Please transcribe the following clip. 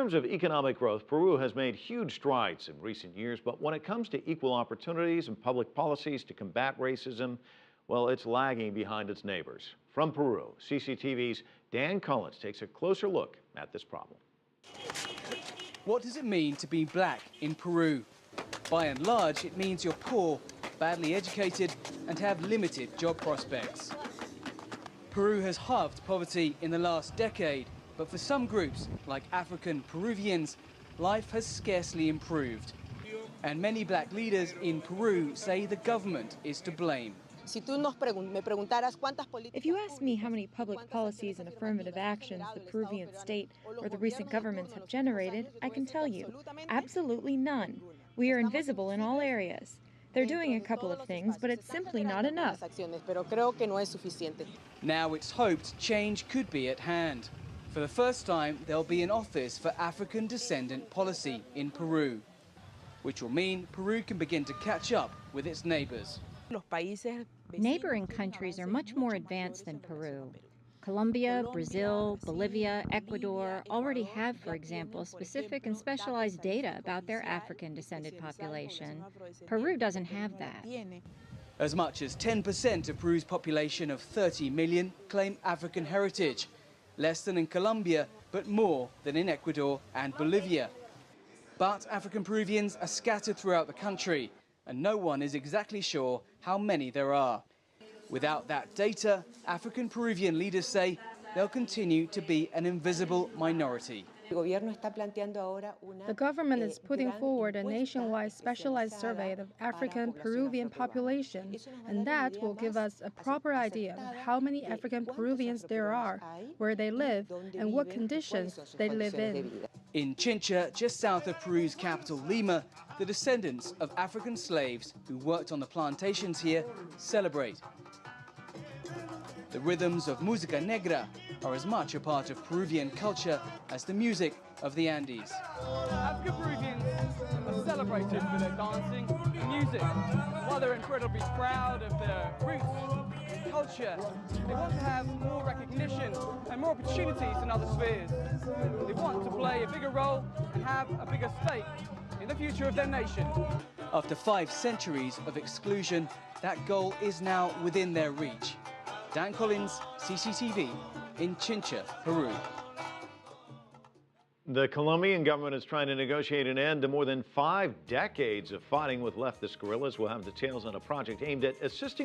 In terms of economic growth, Peru has made huge strides in recent years, but when it comes to equal opportunities and public policies to combat racism, well, it's lagging behind its neighbors. From Peru, CCTV's Dan Collyns takes a closer look at this problem. What does it mean to be black in Peru? By and large, it means you're poor, badly educated, and have limited job prospects. Peru has halved poverty in the last decade, but for some groups, like Afro-Peruvians, life has scarcely improved. And many black leaders in Peru say the government is to blame. If you ask me how many public policies and affirmative actions the Peruvian state or the recent governments have generated, I can tell you, absolutely none. We are invisible in all areas. They're doing a couple of things, but it's simply not enough. Now it's hoped change could be at hand. For the first time, there'll be an office for African descendant policy in Peru, which will mean Peru can begin to catch up with its neighbours. Neighboring countries are much more advanced than Peru. Colombia, Brazil, Bolivia, Ecuador already have, for example, specific and specialized data about their African-descended population. Peru doesn't have that. As much as 10% of Peru's population of 30 million claim African heritage. Less than in Colombia, but more than in Ecuador and Bolivia. But African Peruvians are scattered throughout the country, and no one is exactly sure how many there are. Without that data, African Peruvian leaders say they'll continue to be an invisible minority. The government is putting forward a nationwide specialized survey of African Peruvian population, and that will give us a proper idea of how many African Peruvians there are, where they live, and what conditions they live in. In Chincha, just south of Peru's capital, Lima, the descendants of African slaves who worked on the plantations here celebrate. The rhythms of música negra are as much a part of Peruvian culture as the music of the Andes. African Peruvians are celebrated for their dancing and music. While they're incredibly proud of their roots and culture, they want to have more recognition and more opportunities in other spheres. They want to play a bigger role and have a bigger stake in the future of their nation. After 5 centuries of exclusion, that goal is now within their reach. Dan Collyns, CCTV, in Chincha, Peru. The Colombian government is trying to negotiate an end to more than 5 decades of fighting with leftist guerrillas. We'll have details on a project aimed at assisting